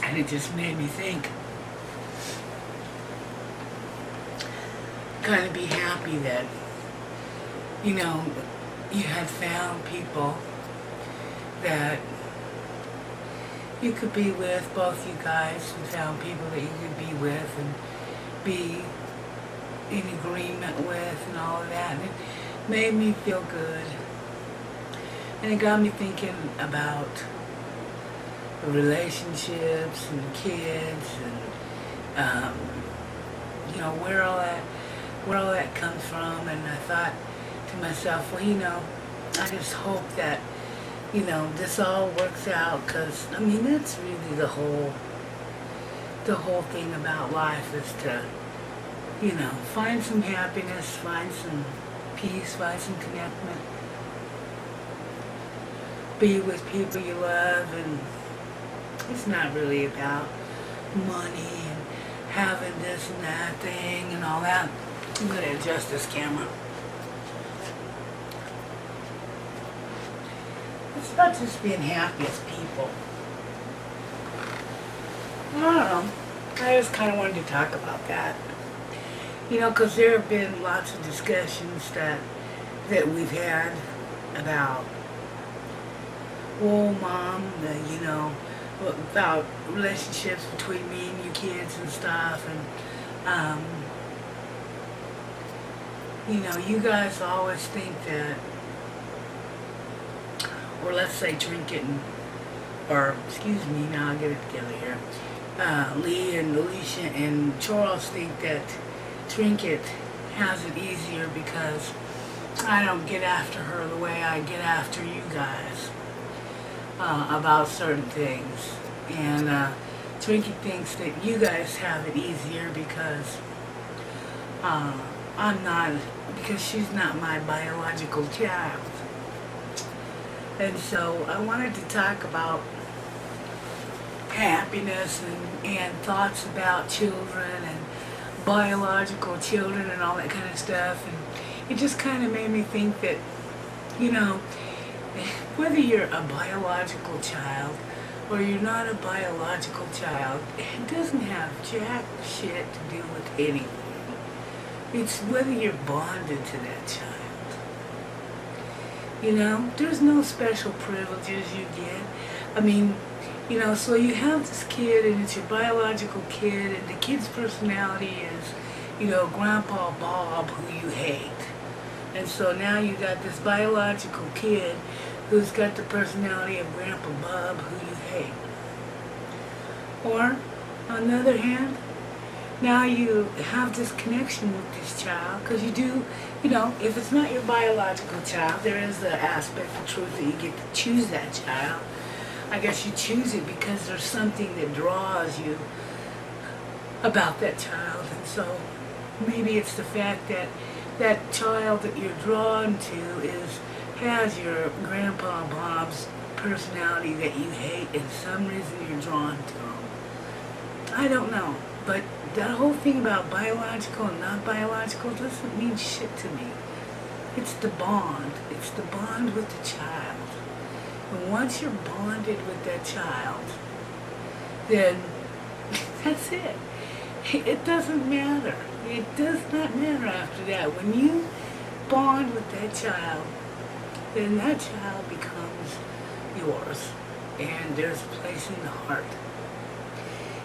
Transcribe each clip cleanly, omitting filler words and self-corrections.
And it just made me think, kind of be happy that, you know, you had found people that you could be with, both you guys, and found people that you could be with and be in agreement with and all of that. And it made me feel good. And it got me thinking about the relationships and the kids and, you know, where all that comes from. And I thought to myself, well, you know, I just hope that, you know, this all works out, because, I mean, that's really the whole thing about life, is to, you know, find some happiness, find some peace, find some connectment, be with people you love, and it's not really about money and having this and that thing and all that. I'm going to adjust this camera. It's about just being happy as people. I don't know. I just kind of wanted to talk about that. You know, because there have been lots of discussions that we've had about, well, Mom, you know, about relationships between me and you kids and stuff. And, you know, you guys always think that, or let's say Trinket and, or excuse me, now I'll get it together here. Lee and Alicia and Charles think that Trinket has it easier because I don't get after her the way I get after you guys about certain things. And Trinket thinks that you guys have it easier because because she's not my biological child. And so I wanted to talk about happiness and thoughts about children and biological children and all that kind of stuff. And it just kind of made me think that, you know, whether you're a biological child or you're not a biological child, it doesn't have jack shit to do with anything. It's whether you're bonded to that child. You know, there's no special privileges you get. I mean, you know, so you have this kid and it's your biological kid, and the kid's personality is, you know, Grandpa Bob, who you hate. And so now you got this biological kid who's got the personality of Grandpa Bob, who you hate. Or, on the other hand, now you have this connection with this child, because you do, you know, if it's not your biological child, there is the aspect of truth that you get to choose that child. I guess you choose it because there's something that draws you about that child. And so maybe it's the fact that that child that you're drawn to has your Grandpa Bob's personality that you hate, and some reason you're drawn to him. I don't know, but that whole thing about biological and not biological doesn't mean shit to me. It's the bond. It's the bond with the child. And once you're bonded with that child, then that's it. It doesn't matter. It does not matter after that. When you bond with that child, then that child becomes yours. And there's a place in the heart.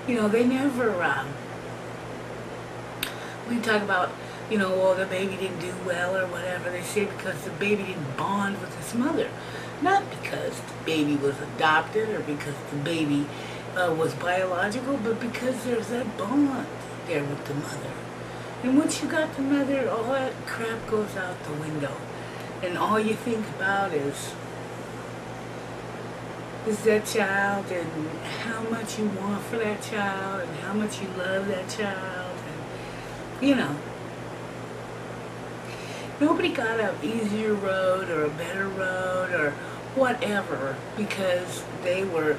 You know, they never, we talk about, you know, well, the baby didn't do well or whatever. They say because the baby didn't bond with his mother. Not because the baby was adopted or because the baby was biological, but because there's that bond there with the mother. And once you got the mother, all that crap goes out the window. And all you think about is that child and how much you want for that child and how much you love that child. And, you know, nobody got an easier road or a better road or whatever because they were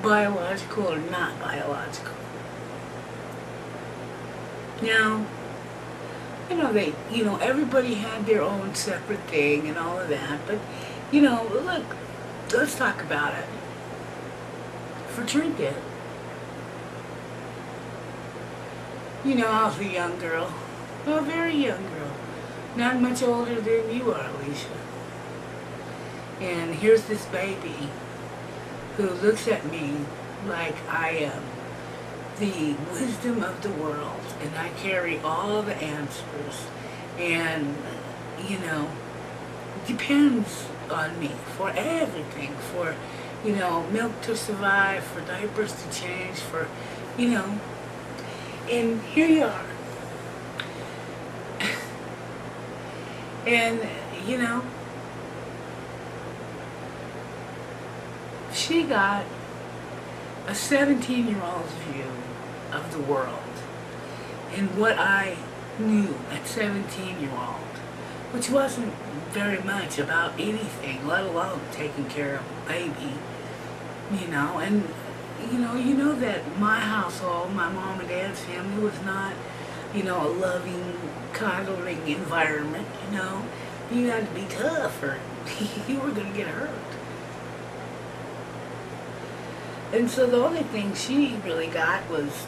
biological or not biological. Now, everybody had their own separate thing and all of that, but, look, let's talk about it. For Trinket, You know, I was a young girl. Well, a very young girl. Not much older than you are, Alicia. And here's this baby who looks at me like I am the wisdom of the world, and I carry all the answers, and, you know, depends on me for everything, for, you know, milk to survive, for diapers to change, for, you know, and here you are. And, you know, she got a 17-year-old's view of the world and what I knew at 17-year-old, which wasn't very much about anything, let alone taking care of a baby, you know. And you know that my household, my mom and dad's family was not, you know, a loving, coddling environment, you know. You had to be tough or you were going to get hurt. And so the only thing she really got was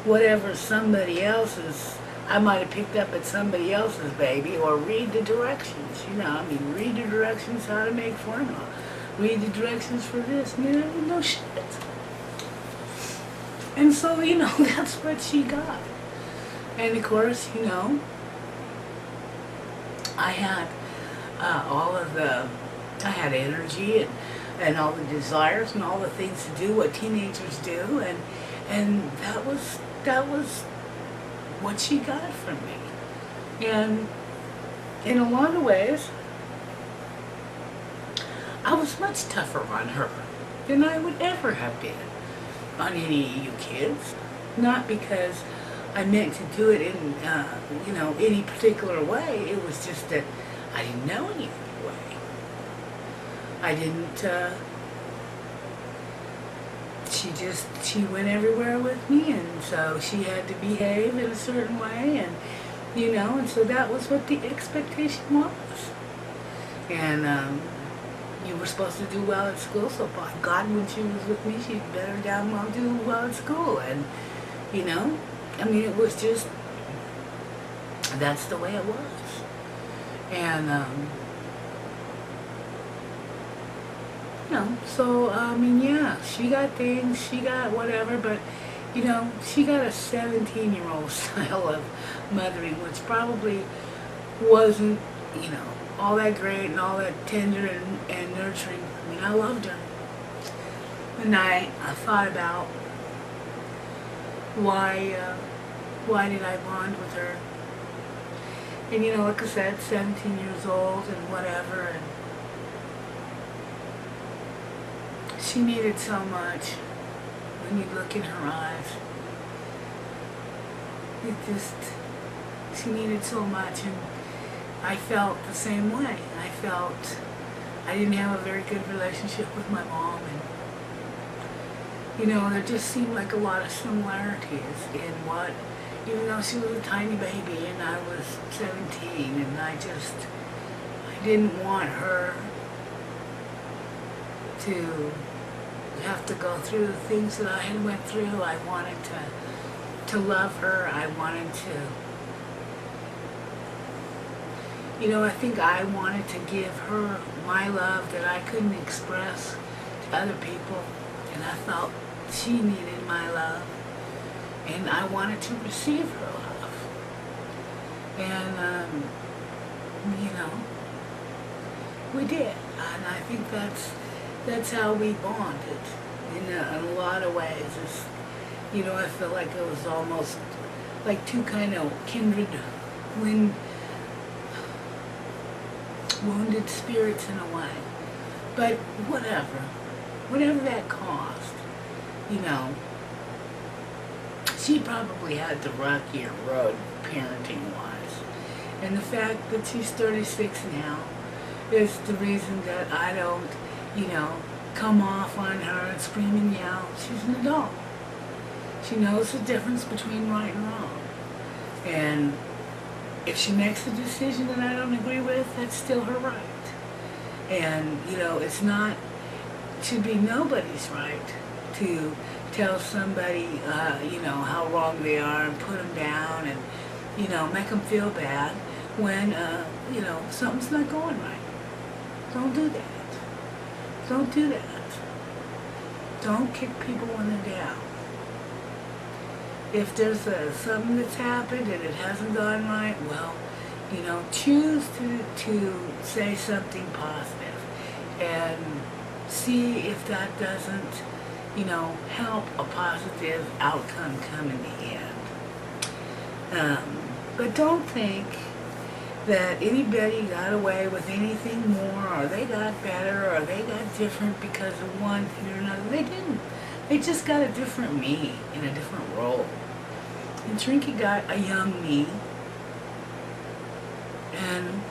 whatever somebody else's, I might have picked up at somebody else's baby, or read the directions, you know. I mean, read the directions how to make formula. Read the directions for this, you know, no shit. And so, you know, that's what she got. And of course, you know, I had I had energy and all the desires and all the things to do what teenagers do, and that was what she got from me. And in a lot of ways, I was much tougher on her than I would ever have been on any of you kids. Not because I meant to do it in, you know, any particular way. It was just that I didn't know any other way. I didn't, she went everywhere with me, and so she had to behave in a certain way, and, you know, and so that was what the expectation was. And, you were supposed to do well at school, so by God, when she was with me, she better damn well do well at school, and, you know, I mean, it was just, that's the way it was. And, you know, so, I mean, yeah, she got things, she got whatever, but, you know, she got a 17-year-old style of mothering, which probably wasn't, you know, all that great and all that tender and nurturing. I mean, I loved her. And I thought about why did I bond with her? And, you know, like I said, 17 years old and whatever, and she needed so much. When you look in her eyes, it just, she needed so much, and I felt the same way. I felt I didn't have a very good relationship with my mom, and, you know, there just seemed like a lot of similarities in what, even though she was a tiny baby and I was 17, and I didn't want her to have to go through the things that I had went through. I wanted to love her. I wanted to, you know, I think I wanted to give her my love that I couldn't express to other people, and I felt she needed my love, and I wanted to receive her love. And, you know, we did, and I think that's how we bonded in a lot of ways. It's, you know, I feel like it was almost like two kind of kindred wounded spirits in a way. But whatever that cost, you know, she probably had the rockier road parenting-wise. And the fact that she's 36 now is the reason that I don't, you know, come off on her and scream and yell. She's an adult. She knows the difference between right and wrong. And if she makes a decision that I don't agree with, that's still her right. And, you know, it should be nobody's right to tell somebody, how wrong they are and put them down and, make them feel bad when, something's not going right. Don't do that. Don't do that. Don't kick people when they're down. If there's something that's happened and it hasn't gone right, well, choose to say something positive and see if that doesn't, help a positive outcome come in the end. But don't think that anybody got away with anything more, or they got better, or they got different because of one thing or another. They didn't. They just got a different me in a different role. And Trinky got a young me, and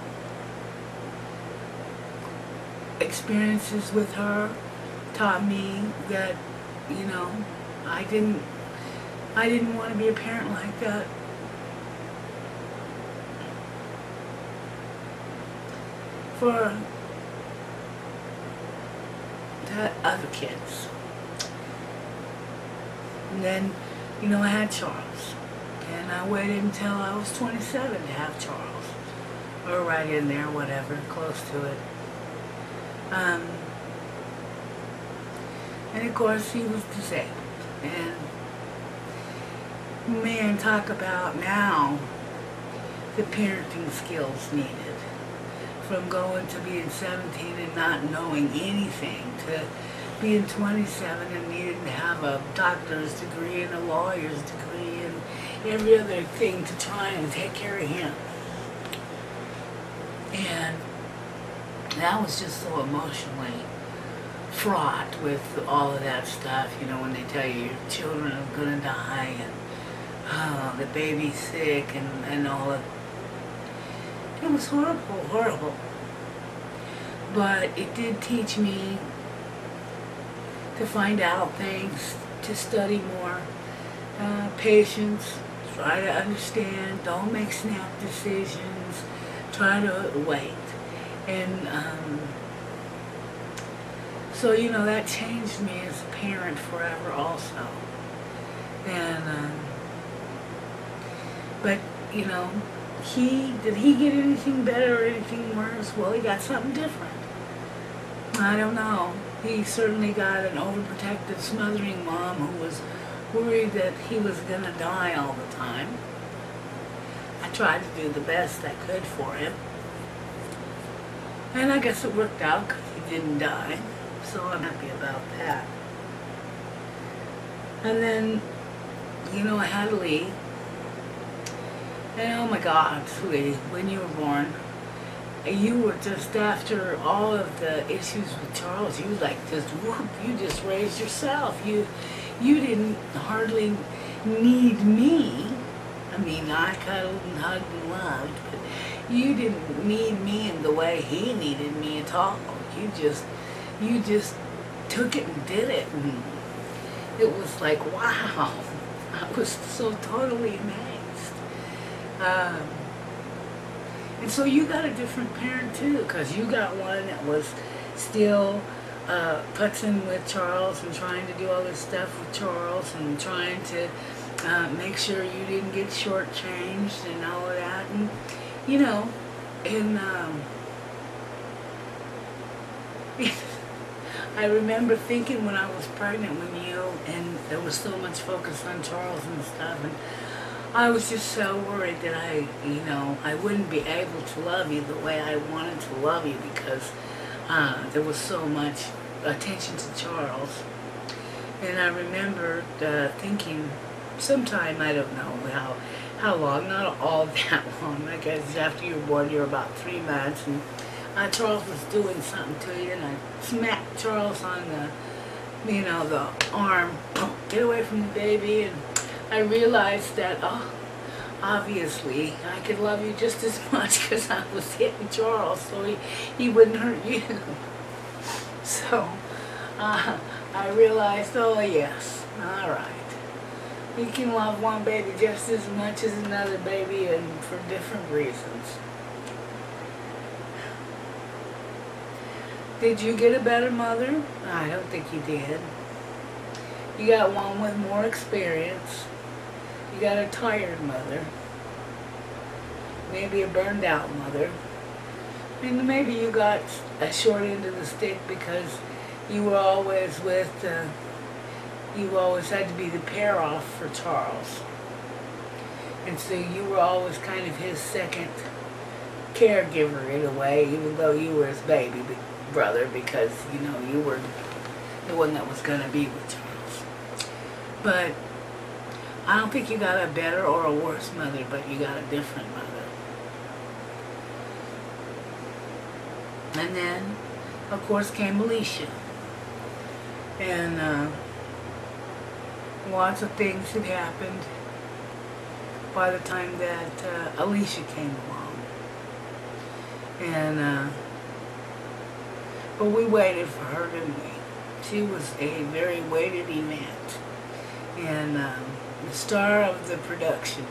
experiences with her taught me that, I didn't want to be a parent like that. For the other kids. And then, I had Charles. And I waited until I was 27 to have Charles. Or right in there, whatever, close to it. And of course, he was disabled. And man, talk about now the parenting skills needed. From going to being 17 and not knowing anything to being 27 and needing to have a doctor's degree and a lawyer's degree and every other thing to try and take care of him. And that was just so emotionally fraught with all of that stuff, when they tell you your children are going to die and the baby's sick and all of. It was horrible, horrible. But it did teach me to find out things, to study more, patience, try to understand, don't make snap decisions, try to wait. And so, that changed me as a parent forever also. And, but, did he get anything better or anything worse? Well, he got something different. I don't know. He certainly got an overprotective, smothering mom who was worried that he was going to die all the time. I tried to do the best I could for him. And I guess it worked out because he didn't die. So I'm happy about that. And then, I had Lee. And oh my God, sweetie, when you were born, you were just after all of the issues with Charles, you just raised yourself. You didn't hardly need me. I mean, I cuddled and hugged and loved, but you didn't need me in the way he needed me at all. You just took it and did it, and it was like, wow. I was so totally amazed. And so you got a different parent too, because you got one that was still putzing with Charles and trying to do all this stuff with Charles and trying to make sure you didn't get shortchanged and all of that. And, and I remember thinking when I was pregnant with you, and there was so much focus on Charles and stuff, and I was just so worried that I wouldn't be able to love you the way I wanted to love you because there was so much attention to Charles. And I remember thinking sometime, I don't know how long, not all that long, I guess after you were born, you were about 3 months, and Charles was doing something to you, and I smacked Charles on the arm, get away from the baby, and I realized that, obviously, I could love you just as much because I was hitting Charles, so he wouldn't hurt you. So, I realized, oh yes, all right. You can love one baby just as much as another baby, and for different reasons. Did you get a better mother? I don't think you did. You got one with more experience. You got a tired mother. Maybe a burned out mother. And maybe you got a short end of the stick because you were always you always had to be the pair off for Charles. And so you were always kind of his second caregiver in a way, even though you were his baby brother, because, you know, you were the one that was going to be with Charles. But I don't think you got a better or a worse mother, but you got a different mother. And then, of course, came Alicia. And lots of things had happened by the time that Alicia came along. And, but we waited for her, didn't we? She was a very weighted event. And the star of the production.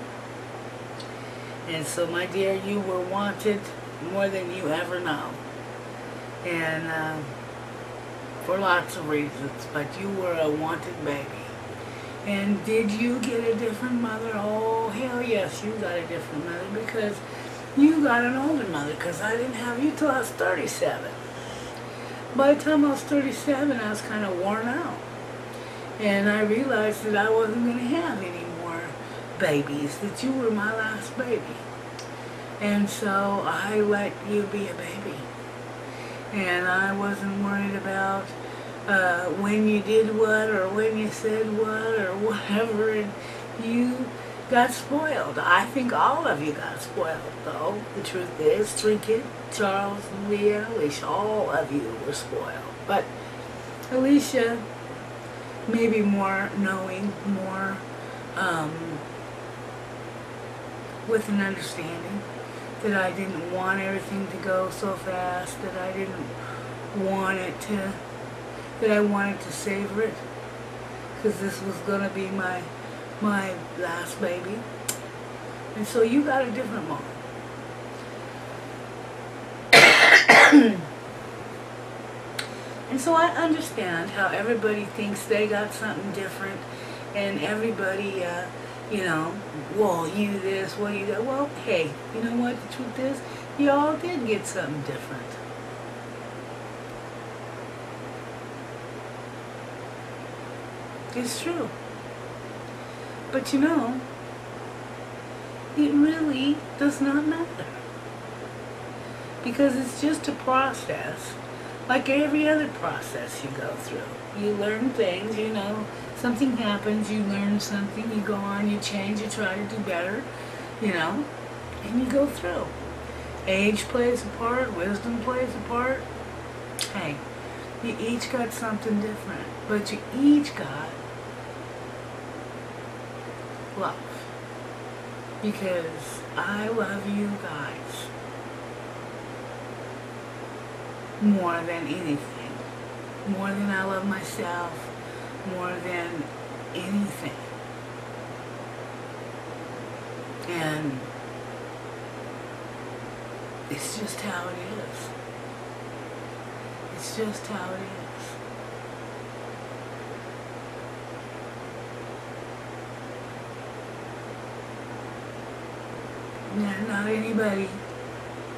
And so, my dear, you were wanted more than you ever know. And for lots of reasons, but you were a wanted baby. And did you get a different mother? Oh, hell yes, you got a different mother because you got an older mother, because I didn't have you till I was 37. By the time I was 37, I was kind of worn out. And I realized that I wasn't going to have any more babies, that you were my last baby. And so I let you be a baby. And I wasn't worried about when you did what or when you said what or whatever. And you got spoiled. I think all of you got spoiled, though. The truth is, Trinket, Charles, Leah, Alicia, all of you were spoiled. But Alicia, maybe more knowing, more with an understanding that I didn't want everything to go so fast, that I didn't want it to, that I wanted to savor it, because this was going to be my last baby. And so you got a different mom. And so I understand how everybody thinks they got something different, and everybody, you know, well, you this, well, you that. Well, hey, you know what the truth is? You all did get something different. It's true. But you know, it really does not matter. Because it's just a process, like every other process you go through. You learn things, you know, something happens, you learn something, you go on, you change, you try to do better, you know, and you go through. Age plays a part, wisdom plays a part. Hey, you each got something different, but you each got love. Because I love you guys more than anything. More than I love myself. More than anything. And it's just how it is. It's just how it is. And not anybody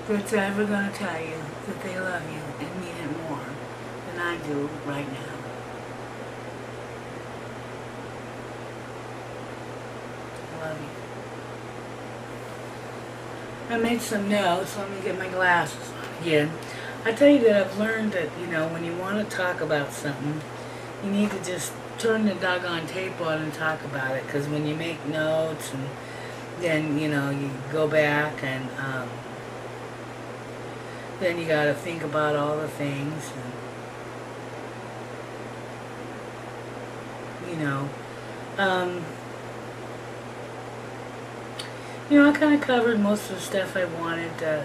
that's ever going to tell you that they love you and mean it more than I do right now. I love you. I made some notes. Let me get my glasses on again. I tell you that I've learned that, you know, when you want to talk about something, you need to just turn the doggone tape on and talk about it. Because when you make notes and then, you know, you go back and then you got to think about all the things. And, you know, I kind of covered most of the stuff I wanted to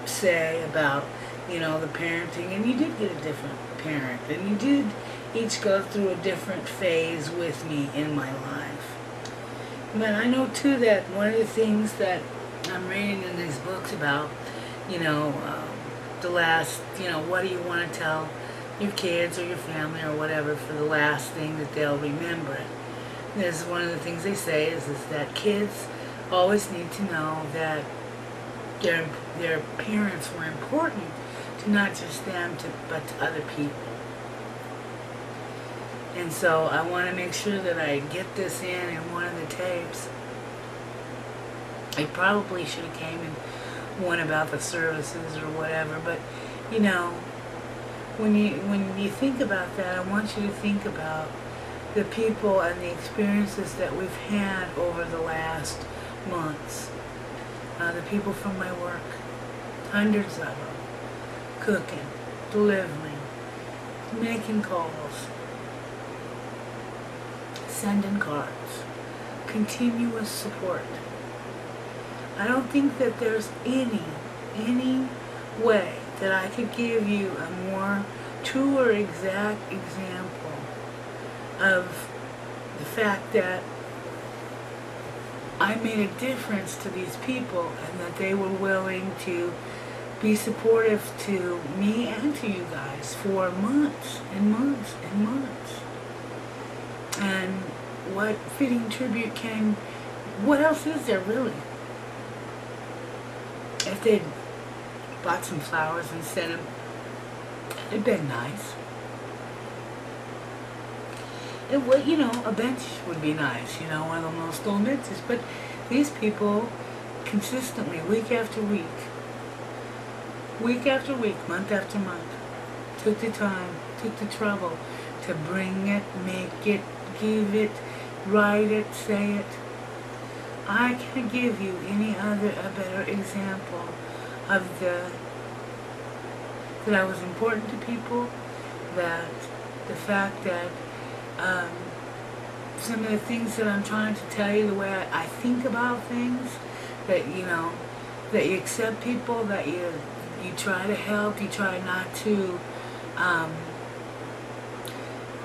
say about, you know, the parenting. And you did get a different parent. And you did each go through a different phase with me in my life. But I know, too, that one of the things that I'm reading in these books about, you know, the last, you know, what do you want to tell your kids or your family or whatever for the last thing that they'll remember it. There's one of the things they say is that kids always need to know that their parents were important to not just them, but to other people. And so I want to make sure that I get this in one of the tapes. I probably should have came in one about the services or whatever, but you know, when you think about that, I want you to think about the people and the experiences that we've had over the last months. The people from my work, hundreds of them, cooking, delivering, making calls, sending cards, continuous support. I don't think that there's any way that I could give you a more true or exact example of the fact that I made a difference to these people and that they were willing to be supportive to me and to you guys for months and months and months. And what fitting tribute can, what else is there really? If they'd bought some flowers and sent them, it'd been nice. It would, you know, a bench would be nice, you know, one of the most old benches. But these people consistently, week after week after week, month after month, took the time, took the trouble to bring it, make it, give it, write it, say it. I can't give you a better example of that I was important to people, that the fact that some of the things that I'm trying to tell you, the way I think about things, that, you know, that you accept people, that you try to help, you try not to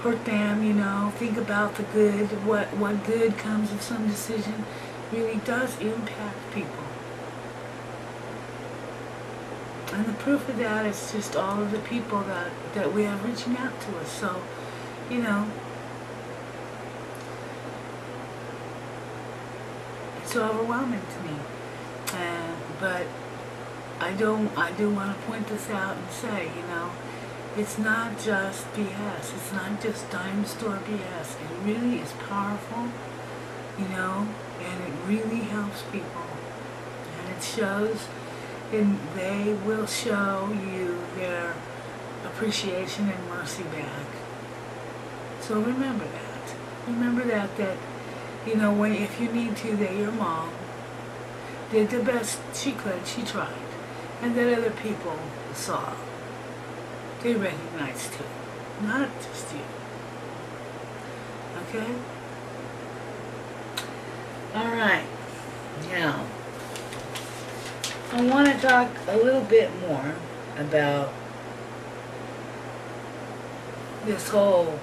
hurt them, you know, think about the good, what good comes of some decision really does impact people. And the proof of that is just all of the people that we have reaching out to us. So, you know, it's overwhelming to me. But I do want to point this out and say, you know, it's not just BS. It's not just dime store BS. It really is powerful, you know, and it really helps people. And it shows, and they will show you their appreciation and mercy back. So remember that. Remember that, you know, if you need to, that your mom did the best she could, she tried. And that other people saw. They recognized too. Not just you. Okay? Alright. Now, I want to talk a little bit more about this whole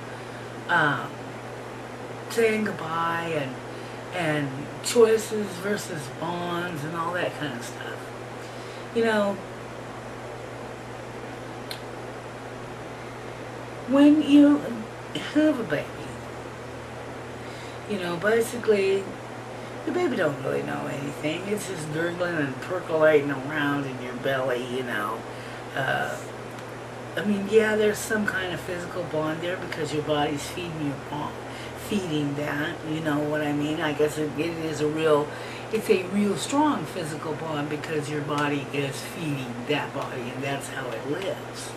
saying goodbye and choices versus bonds and all that kind of stuff. You know, when you have a baby, you know, basically, the baby don't really know anything. It's just gurgling and percolating around in your belly, you know. I mean, yeah, there's some kind of physical bond there because your body's feeding that, you know what I mean? I guess it's a real strong physical bond because your body is feeding that body and that's how it lives.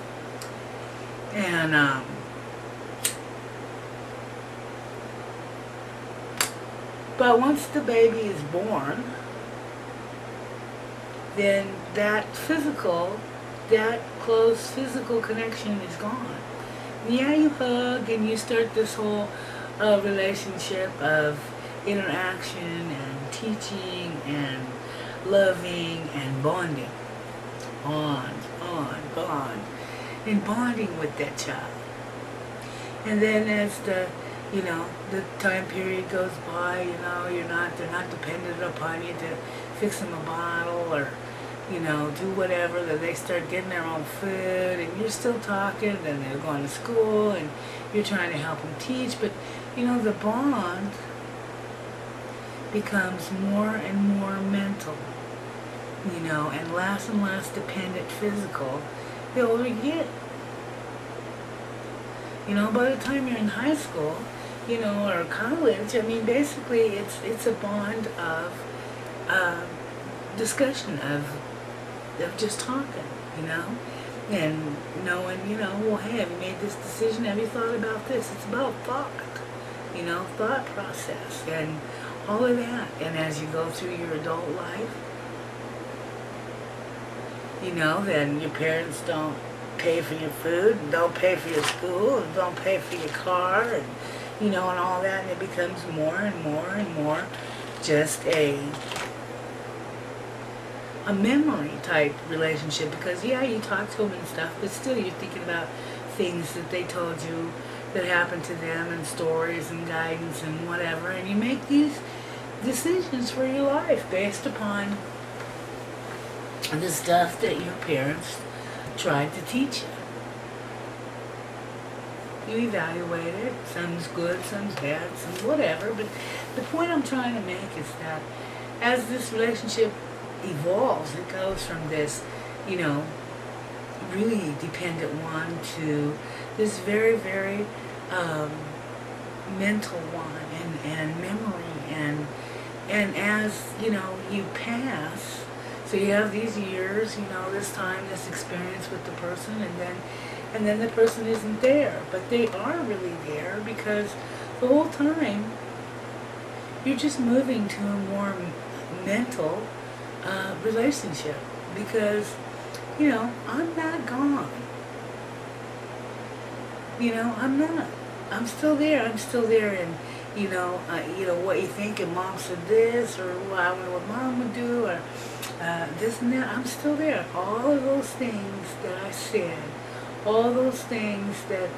And, but once the baby is born, then that close physical connection is gone. Yeah, you hug and you start this whole relationship of interaction and teaching and loving and bonding. Bond, and bonding with that child. And then as the time period goes by, you know, they're not dependent upon you to fix them a bottle or do whatever, that they start getting their own food and you're still talking, and they're going to school and you're trying to help them teach, but the bond becomes more and more mental, and less dependent physical the older you get. By the time you're in high school, or college, basically it's a bond of discussion, of just talking, and knowing, well, hey, have you made this decision? Have you thought about this? It's about thought, thought process and all of that. And as you go through your adult life, then your parents don't pay for your food, and don't pay for your school, and don't pay for your car, and all that, and it becomes more and more and more just a memory type relationship, because you talk to them and stuff, but still you're thinking about things that they told you that happened to them, and stories and guidance and whatever, and you make these decisions for your life based upon the stuff that your parents tried to teach you. You evaluate it. Some's good, some's bad, some's whatever. But the point I'm trying to make is that as this relationship evolves, it goes from this, really dependent one to this very, very mental one, and memory, and as you pass. So you have these years, this time, this experience with the person, and then the person isn't there. But they are really there, because the whole time you're just moving to a more mental relationship. Because, I'm not gone. I'm not. I'm still there. I'm still there, and what you think, and Mom said this, or I wonder what Mom would do, or this and that. I'm still there. All of those things that I said, all those things that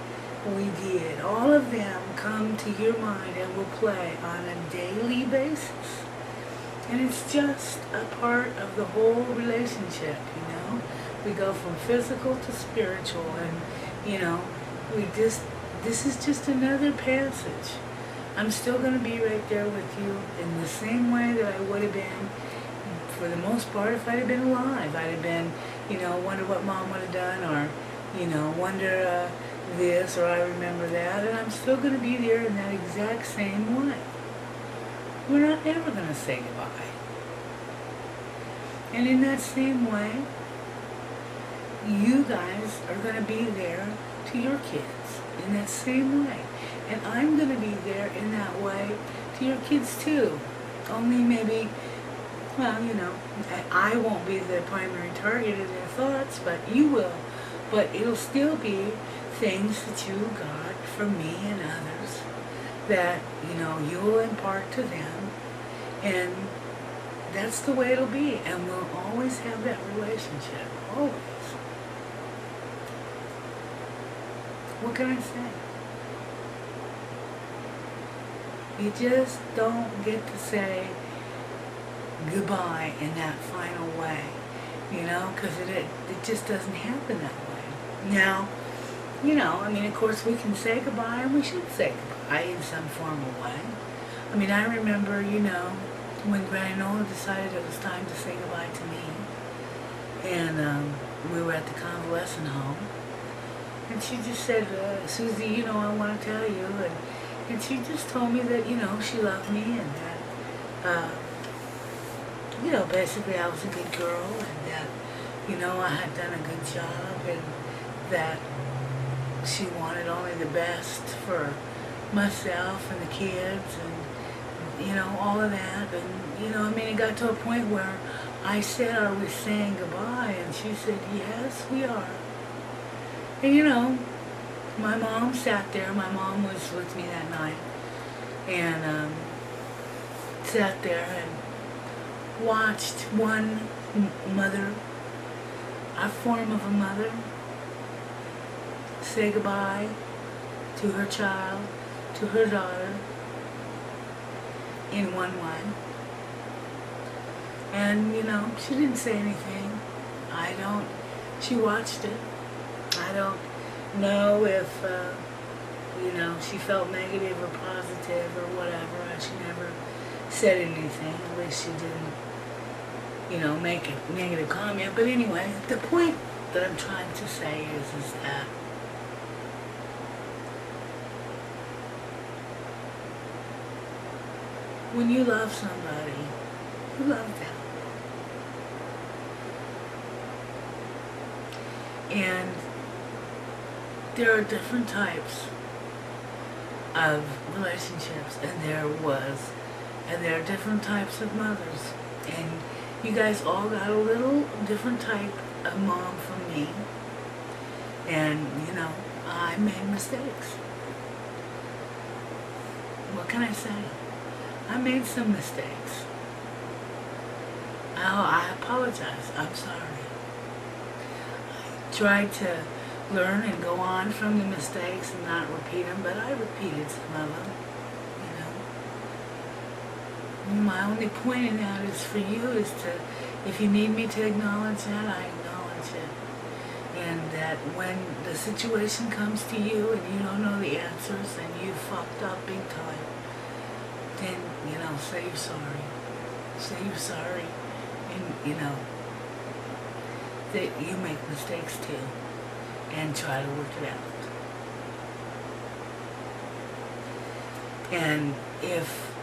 we did, all of them come to your mind and will play on a daily basis. And it's just a part of the whole relationship, We go from physical to spiritual, and, this is just another passage. I'm still going to be right there with you in the same way that I would have been, for the most part, if I'd have been alive. I'd have been, wonder what Mom would have done, or, wonder this, or I remember that, and I'm still going to be there in that exact same way. We're not ever going to say goodbye. And in that same way, you guys are going to be there to your kids in that same way. And I'm going to be there in that way to your kids too. Only maybe, I won't be the primary target of their thoughts, but you will. But it'll still be things that you got from me and others that, you'll impart to them. And that's the way it'll be. And we'll always have that relationship. Always. What can I say? You just don't get to say goodbye in that final way, because it just doesn't happen that way. Now, of course we can say goodbye, and we should say goodbye in some formal way. I remember, when Granny Nola decided it was time to say goodbye to me, and we were at the convalescent home, and she just said, Susie, I want to tell you, and she just told me that, she loved me, and that, basically I was a good girl, and that, I had done a good job, and that she wanted only the best for myself and the kids, and, all of that. And, it got to a point where I said, are we saying goodbye? And she said, yes, we are. And, my mom sat there. My mom was with me that night, and sat there and watched one mother, a form of a mother, say goodbye to her child, to her daughter, in one way. And, she didn't say anything. I don't, she watched it. I don't know if, she felt negative or positive or whatever. She never said anything. At least she didn't, make a negative comment. But anyway, the point that I'm trying to say is that when you love somebody, you love them. And there are different types of relationships, and there are different types of mothers. And you guys all got a little different type of mom from me. And, I made mistakes. What can I say? I made some mistakes. I apologize. I'm sorry. I tried to learn and go on from the mistakes and not repeat them, but I repeated some of them. My only point in that is for you is to, if you need me to acknowledge that, I acknowledge it. And that when the situation comes to you and you don't know the answers and you fucked up big time, then, say you're sorry. Say you're sorry. And, that you make mistakes too. And try to work it out. And if,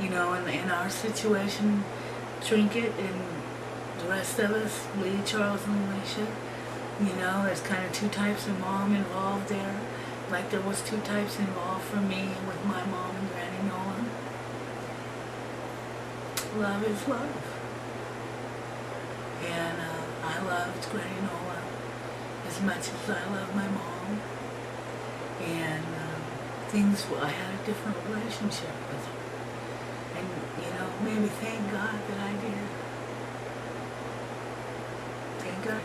in our situation, Trinket and the rest of us, Lee, Charles, and Alicia, there's kind of two types of mom involved there. Like there was two types involved for me with my mom and Granny Nolan. Love is love. And I loved Granny Nola as much as I love my mom. And I had a different relationship with her. And, maybe thank God that I did. Thank God.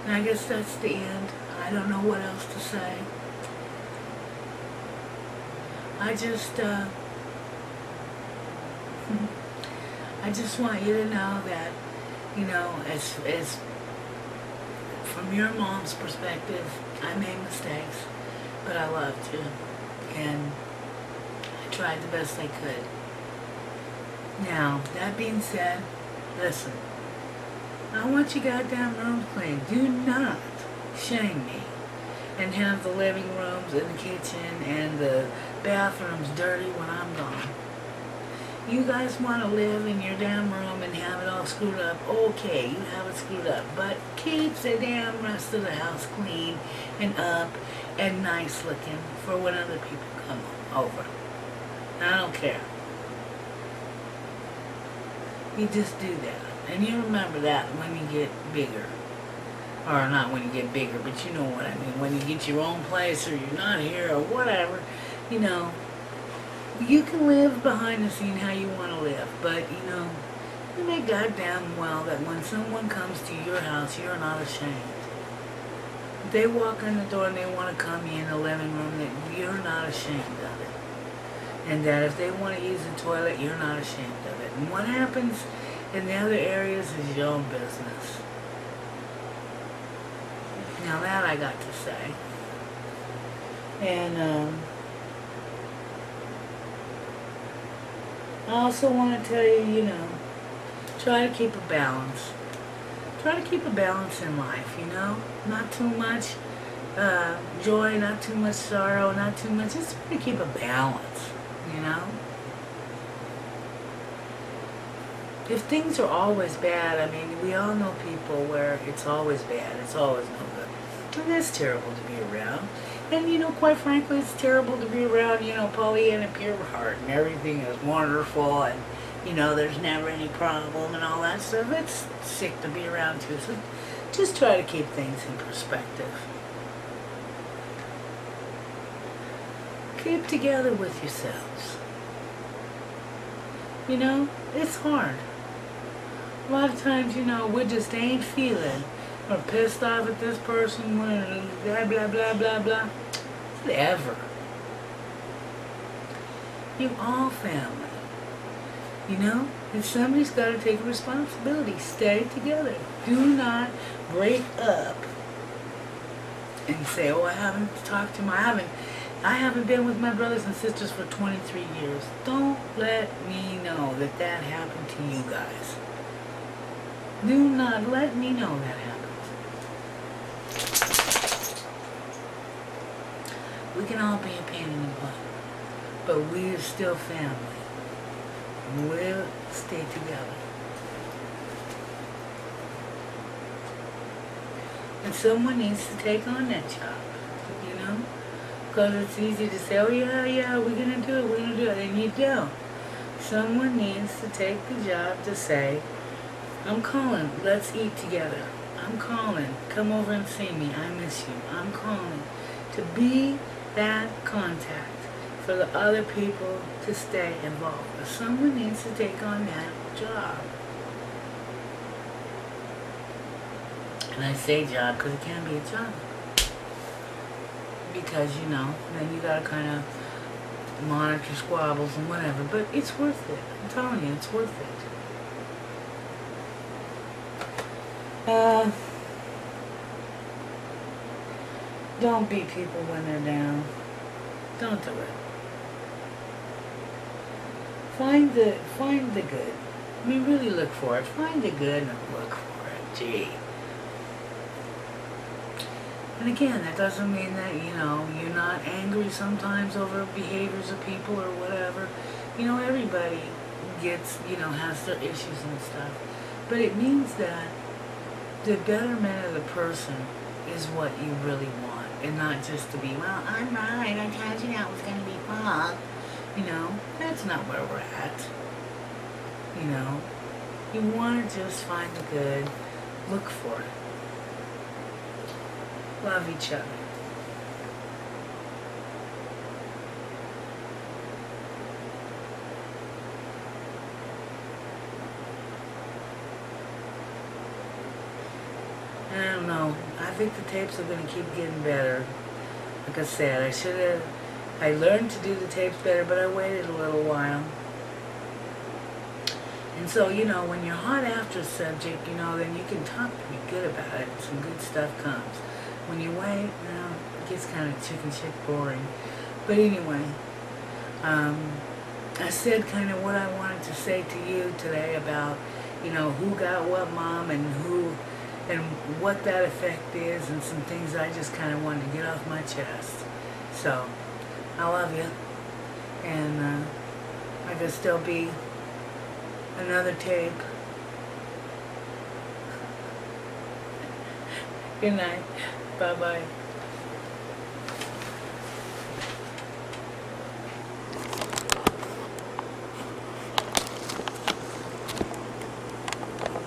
And I guess that's the end. I don't know what else to say. I just want you to know that, as from your mom's perspective, I made mistakes, but I loved you, and I tried the best I could. Now, that being said, listen, I want your goddamn rooms clean. Do not shame me and have the living rooms and the kitchen and the bathrooms dirty when I'm gone. You guys want to live in your damn room and have it all screwed up, okay, you have it screwed up, but keep the damn rest of the house clean and up and nice looking for when other people come over. I don't care. You just do that. And you remember that when you get bigger. Or not when you get bigger, but you know what I mean. When you get your own place or you're not here or whatever, you can live behind the scene how you want to live. But, you make goddamn well that when someone comes to your house, you're not ashamed. If they walk in the door and they want to come in the living room, that you're not ashamed of it. And that if they want to use the toilet, you're not ashamed of it. And what happens in the other areas is your own business. Now that I got to say. And I also want to tell you, try to keep a balance. Try to keep a balance in life, Not too much joy, not too much sorrow, not too much. Just try to keep a balance, If things are always bad, we all know people where it's always bad, it's always no good. And that's terrible to be around. And, quite frankly, it's terrible to be around, Pollyanna pure heart and everything is wonderful and, there's never any problem and all that stuff. It's sick to be around too. So just try to keep things in perspective. Keep together with yourselves. It's hard. A lot of times, we just ain't feeling or pissed off at this person, blah, blah, blah, blah, blah. Whatever. You all family. You know? And somebody's got to take responsibility. Stay together. Do not break up and say, oh, I haven't talked to I haven't been with my brothers and sisters for 23 years. Don't let me know that that happened to you guys. Do not let me know that happened. We can all be a pain in the butt, but we're still family. We'll stay together. And someone needs to take on that job, you know? Because it's easy to say, oh yeah, we're going to do it, and you don't. Someone needs to take the job to say, I'm calling, let's eat together. I'm calling, come over and see me, I miss you. I'm calling. To be that contact for the other people to stay involved. But someone needs to take on that job. And I say job because it can be a job. Because, you know, then you gotta kind of monitor squabbles and whatever. But it's worth it. I'm telling you, it's worth it. Don't beat people when they're down. Don't do it. Find the good. I mean, really look for it. Find the good and look for it. Gee. And again, that doesn't mean that, you know, you're not angry sometimes over behaviors of people or whatever. You know, everybody gets, you know, has their issues and stuff. But it means that the betterment of the person is what you really want. And not just to be, well, I'm right, I told you that was going to be fun. You know, that's not where we're at. You know, you want to just find the good, look for it. Love each other. I don't know. I think the tapes are going to keep getting better. Like I said, I learned to do the tapes better, but I waited a little while. And so, you know, when you're hot after a subject, you know, then you can talk pretty good about it. Some good stuff comes. When you wait, you know, it gets kind of chicken shit boring. But anyway, I said kind of what I wanted to say to you today about, you know, who got what mom and what that effect is, and some things I just kind of wanted to get off my chest. So, I love you. And I could still be another tape. Good night. Bye-bye.